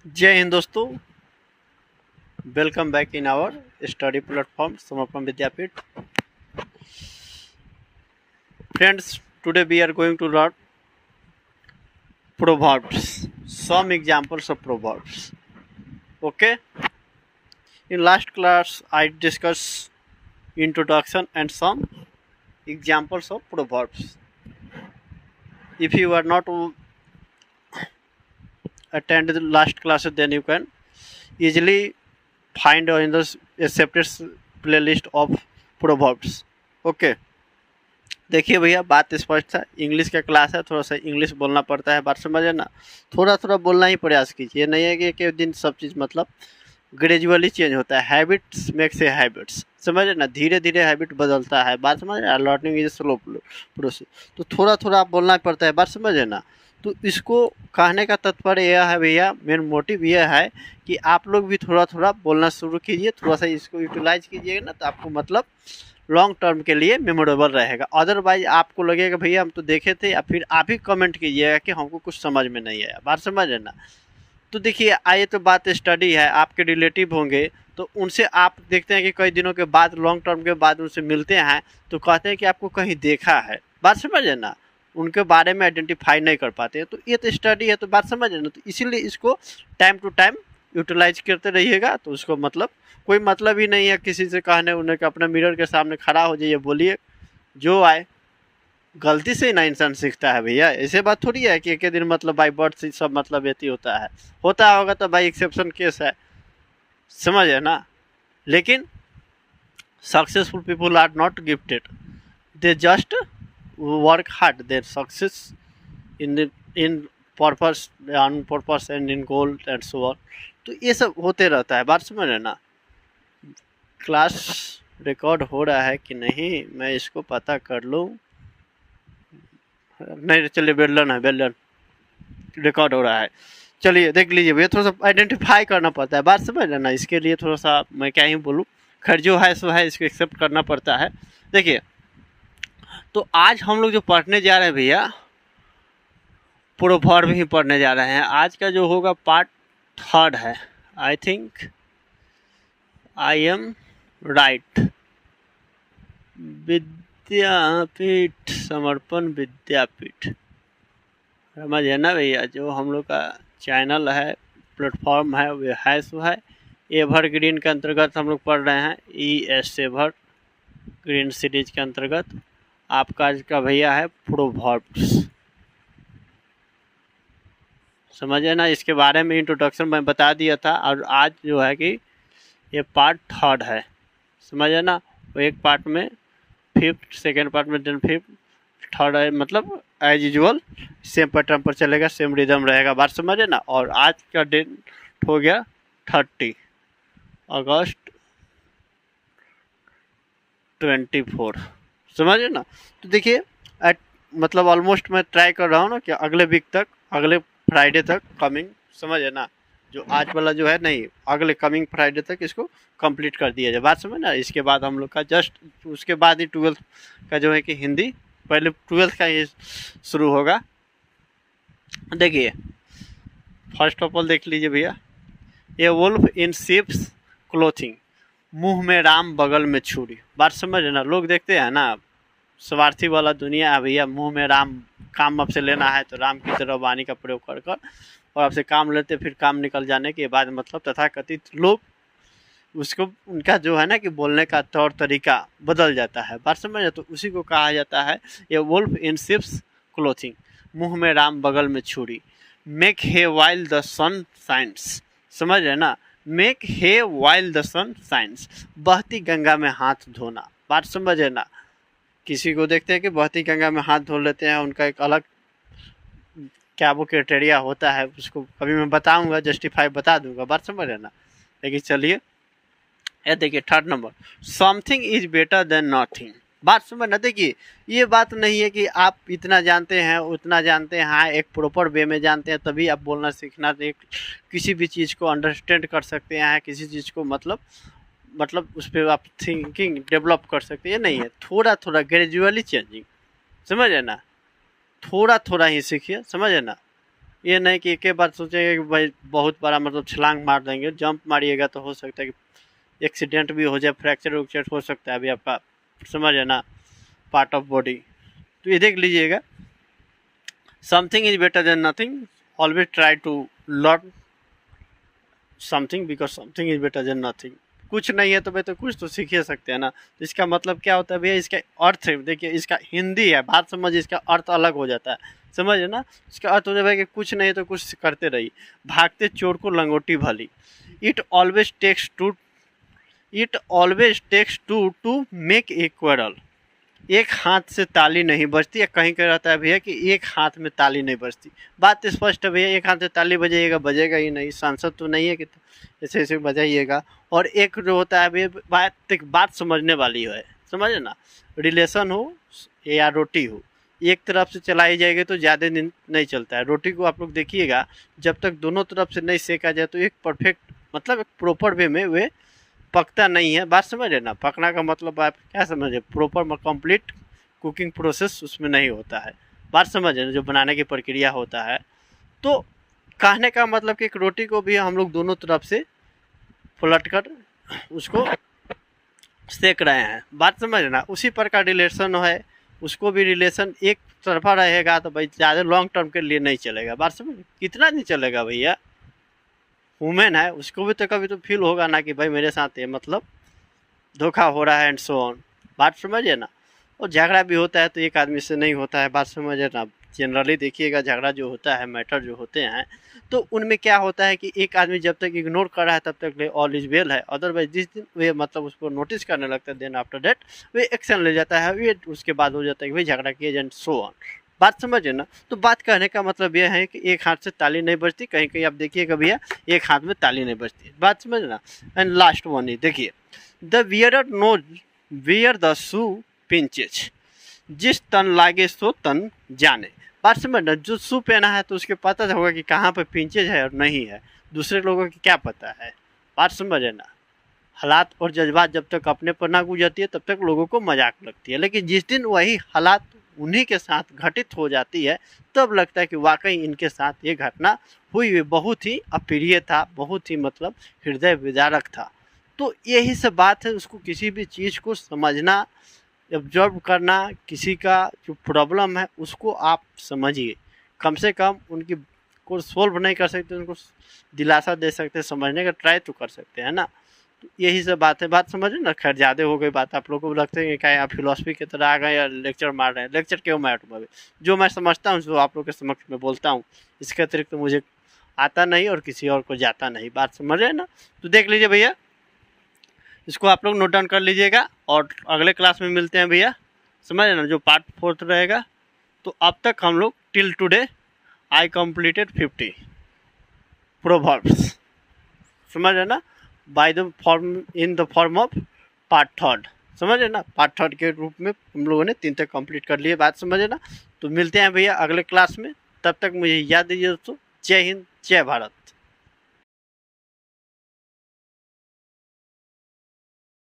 जय हिंद दोस्तों, welcome back in our study platform Samarpan Vidyapeeth. Friends, today we are going to learn proverbs, some examples of proverbs. Okay, in last class I discussed introduction and some examples of proverbs. If you are not attended the last class, then you can easily find in the separate playlist of proverbs. Okay, देखिए भैया, बात स्पष्ट है। English का class है, थोड़ा सा English बोलना पड़ता है, बात समझे ना। थोड़ा थोड़ा बोलना ही प्रयास कीजिए। ये नहीं है कि एक दिन सब चीज़ मतलब ग्रेजुअली चेंज होता है। हैबिट्स मेक्स ए हैबिट्स, समझे ना। धीरे धीरे हैबिट बदलता है, बात समझ ना। लर्निंग इज स्लो प्रोसेस, तो थोड़ा थोड़ा आप बोलना पड़ता है, बात समझे ना। तो इसको कहने का तात्पर्य यह है भैया, मेन मोटिव यह है कि आप लोग भी थोड़ा थोड़ा बोलना शुरू कीजिए, थोड़ा सा इसको यूटिलाइज कीजिएगा ना, तो आपको मतलब लॉन्ग टर्म के लिए मेमोरेबल रहेगा। अदरवाइज आपको लगेगा भैया हम तो देखे थे, या फिर आप ही कमेंट कीजिएगा कि हमको कुछ समझ में नहीं आया, बात समझ है ना। तो देखिए, आइए तो बात स्टडी है, आपके रिलेटिव होंगे तो उनसे आप देखते हैं कि कई दिनों के बाद, लॉन्ग टर्म के बाद उनसे मिलते हैं तो कहते हैं कि आपको कहीं देखा है, बात समझ है ना। उनके बारे में आइडेंटिफाई नहीं कर पाते हैं, तो ये तो स्टडी है, तो बात समझ है ना। तो इसीलिए इसको टाइम टू टाइम यूटिलाइज करते रहिएगा, तो उसको मतलब कोई मतलब ही नहीं है किसी से कहने उन्हें कि अपना मिरर के सामने खड़ा हो जाइए, बोलिए जो आए। गलती से ही ना इंसान सीखता है भैया, ऐसे बात थोड़ी है कि एक दिन मतलब बाई बर्थ से सब मतलब ऐसी होता होगा तो भाई एक्सेप्शन केस है, समझ है ना। लेकिन successful people are not gifted, they just work hard, their success in purpose, on purpose and in goal and so on. तो ये सब होते रहता है, बात समझ है ना। क्लास रिकॉर्ड हो रहा है कि नहीं, मैं इसको पता कर लूँ। नहीं चलिए, बेलन रिकॉर्ड हो रहा है, चलिए देख लीजिए भैया। थोड़ा सा आइडेंटिफाई करना पड़ता है, बात समझ रहे ना। इसके लिए थोड़ा सा मैं क्या ही बोलूँ, खैर जो है सो है, इसको एक्सेप्ट करना पड़ता है। देखिए, तो आज हम लोग जो पढ़ने जा रहे हैं भैया, प्रोवर्ब ही पढ़ने जा रहे हैं। आज का जो होगा पार्ट 3 है। I think I am right. Vidyapeeth, Samarpan Vidyapeeth, समझ है ना भैया। जो हम लोग का चैनल है, प्लेटफॉर्म है, वो है सो है। एवर ग्रीन के अंतर्गत हम लोग पढ़ रहे हैं, ES एवर ग्रीन सीरीज के अंतर्गत आपका आज का भैया है प्रोवर्ब्स, समझे ना। इसके बारे में इंट्रोडक्शन मैं बता दिया था, और आज जो है कि ये पार्ट 3 है, समझे ना। वो एक पार्ट में 5th, सेकेंड पार्ट में 5th, 3rd है, मतलब एज यूजुअल सेम पैटर्न पर चलेगा, सेम रिदम रहेगा, बात समझे ना। और आज का डेट हो गया 30 अगस्त 24, समझे ना। तो देखिए, मतलब ऑलमोस्ट मैं ट्राई कर रहा हूँ ना कि अगले वीक तक, अगले फ्राइडे तक कमिंग, समझे ना। जो आज वाला जो है नहीं, अगले कमिंग फ्राइडे तक इसको कंप्लीट कर दिया जाए, बात समझ ना। इसके बाद हम लोग का जस्ट उसके बाद ही 12th का जो है कि हिंदी, पहले 12th का ही शुरू होगा। देखिए, फर्स्ट ऑफ ऑल देख लीजिए भैया, ए वुल्फ इन शिप्स क्लोथिंग, मुंह में राम बगल में छुरी, बात समझ ना। लोग देखते हैं ना, स्वार्थी वाला दुनिया है भैया। मुंह में राम, काम आपसे लेना है तो राम की तरह वाणी का प्रयोग कर कर और आपसे काम लेते, फिर काम निकल जाने के बाद मतलब तथाकथित लोग उसको, उनका जो है ना कि बोलने का तौर तरीका बदल जाता है, बात समझ। तो उसी को कहा जाता है ये वुल्फ इन शिप्स क्लोथिंग, मुंह में राम बगल में छुरी। Make hay while the sun shines, समझ रहे ना। Make hay while the sun shines, बहती गंगा में हाथ धोना, बात समझ है ना। किसी को देखते हैं कि बहती गंगा में हाथ धो लेते हैं, उनका एक अलग क्या वो क्राइटेरिया होता है, उसको कभी मैं बताऊंगा, जस्टिफाई बता दूंगा, बात समझ है ना। लेकिन चलिए, ये देखिए 3rd number, something is better than nothing, बात समझ ना। देखिए, ये बात नहीं है कि आप इतना जानते हैं उतना जानते हैं, हाँ एक प्रॉपर वे में जानते हैं तभी आप बोलना सीखना, किसी भी चीज़ को अंडरस्टैंड कर सकते हैं, किसी चीज़ को मतलब उस पर आप थिंकिंग डेवलप कर सकते हैं, ये नहीं है। थोड़ा थोड़ा ग्रेजुअली चेंजिंग, समझ है ना। थोड़ा थोड़ा ही सीखिए, समझ है ना। ये नहीं कि एक ही बार सोचेंगे कि भाई बहुत बड़ा मतलब छलांग मार देंगे, जंप मारिएगा तो हो सकता है कि एक्सीडेंट भी हो जाए, फ्रैक्चर उक्चर हो सकता है अभी आपका, समझ है ना, पार्ट ऑफ बॉडी। तो ये देख लीजिएगा, something is better than nothing, always try to learn something because something is better than nothing. कुछ नहीं है तो भाई तो कुछ तो सीख ही सकते हैं ना। तो इसका मतलब क्या होता है भैया, इसका अर्थ है, देखिए इसका हिंदी है, बात समझिए, इसका अर्थ अलग हो जाता है, समझ है ना। इसका अर्थ हो जाता है कि कुछ नहीं है तो कुछ करते रहिए, भागते चोर को लंगोटी भली। It always takes two to make a quarrel. एक हाथ से ताली नहीं बजती, या कहीं कह रहता है भैया कि एक हाथ में ताली नहीं बजती। बात स्पष्ट है भैया, एक हाथ से ताली बजाइएगा, बजेगा ही नहीं, सांसद तो नहीं है कि ऐसे ऐसे बजाइएगा। और एक जो होता है भैया, बात समझने वाली है, समझे ना, रिलेशन हो या रोटी हो, एक तरफ से चलाई जाएगी तो ज़्यादा दिन नहीं चलता है। रोटी को आप लोग देखिएगा, जब तक दोनों तरफ से नहीं सेका जाए तो एक परफेक्ट मतलब एक प्रॉपर वे में वे पकता नहीं है। बात समझे ना, पकना का मतलब आप क्या समझे, प्रॉपर कंप्लीट कुकिंग प्रोसेस उसमें नहीं होता है। बात समझे ना, जो बनाने की प्रक्रिया होता है। तो कहने का मतलब कि एक रोटी को भी हम लोग दोनों तरफ से पलट कर उसको सेक रहे हैं। बात समझे ना, उसी प्रकार रिलेशन है, उसको भी रिलेशन एक तरफा रहेगा तो भाई ज़्यादा लॉन्ग टर्म के लिए नहीं चलेगा। बात समझ, कितना नहीं चलेगा भैया, वुमेन है, उसको भी तो कभी तो फील होगा ना कि भाई मेरे साथ ये मतलब धोखा हो रहा है एंड सो ऑन। बात समझिए ना। और झगड़ा भी होता है तो एक आदमी से नहीं होता है, बात समझिए ना। जनरली देखिएगा झगड़ा जो होता है, मैटर जो होते हैं, तो उनमें क्या होता है कि एक आदमी जब तक इग्नोर कर रहा है तब तक ऑल इज वेल है। अदरवाइज जिस दिन वे मतलब उसको नोटिस करने लगता है, देन आफ्टर दैट वे एक्शन ले जाता है, वे उसके बाद हो जाता है कि भाई झगड़ा किए एंड सो ऑन। बात समझिए ना। तो बात कहने का मतलब यह है कि एक हाथ से ताली नहीं बजती, कहीं कहीं आप देखिएगा भैया एक हाथ में ताली नहीं बजती। बात समझ ना। एंड लास्ट वन ही देखिए, the wearer knows where the shoe pinches, जिस तन लागे सो तन जाने। बात समझ ना, जो शू पहना है तो उसके पता होगा कि कहाँ पे पिंचेज है और नहीं है, दूसरे लोगों की क्या पता है। बात समझे ना। हालात और जज्बात जब तक अपने पर ना गुजरती है तब तक लोगों को मजाक लगती है, लेकिन जिस दिन वही हालात उन्हीं के साथ घटित हो जाती है तब लगता है कि वाकई इनके साथ ये घटना हुई बहुत ही अप्रिय था, बहुत ही मतलब हृदय विदारक था। तो यही सब बात है, उसको किसी भी चीज़ को समझना, ऑब्जर्व करना, किसी का जो प्रॉब्लम है उसको आप समझिए, कम से कम उनकी को सोल्व नहीं कर सकते, उनको दिलासा दे सकते, समझने का ट्राई तो कर सकते हैं ना। तो यही सब बात है। बात समझे ना। खैर ज़्यादा हो गई बात, आप लोगों को लगता है कि क्या आप फिलोसफी की तरह आ गए या लेक्चर मार रहे हैं। लेक्चर क्यों मैं अभी जो मैं समझता हूँ जो आप लोग के समक्ष में बोलता हूँ, इसके अतिरिक्त तो मुझे आता नहीं और किसी और को जाता नहीं। बात समझ रहे हैं ना। तो देख लीजिए भैया, इसको आप लोग नोट डाउन कर लीजिएगा और अगले क्लास में मिलते हैं भैया, समझ ना, जो पार्ट 4 रहेगा। तो अब तक हम लोग till today I completed 50 proverbs, समझ रहे ना, by the form in the form of part 3, समझ रहे ना। पार्ट 3 के रूप में हम लोगों ने 3 तक कंप्लीट कर लिए। बात समझे ना। तो मिलते हैं भैया अगले क्लास में, तब तक मुझे याद दीजिए दोस्तों। जय हिंद, जय भारत।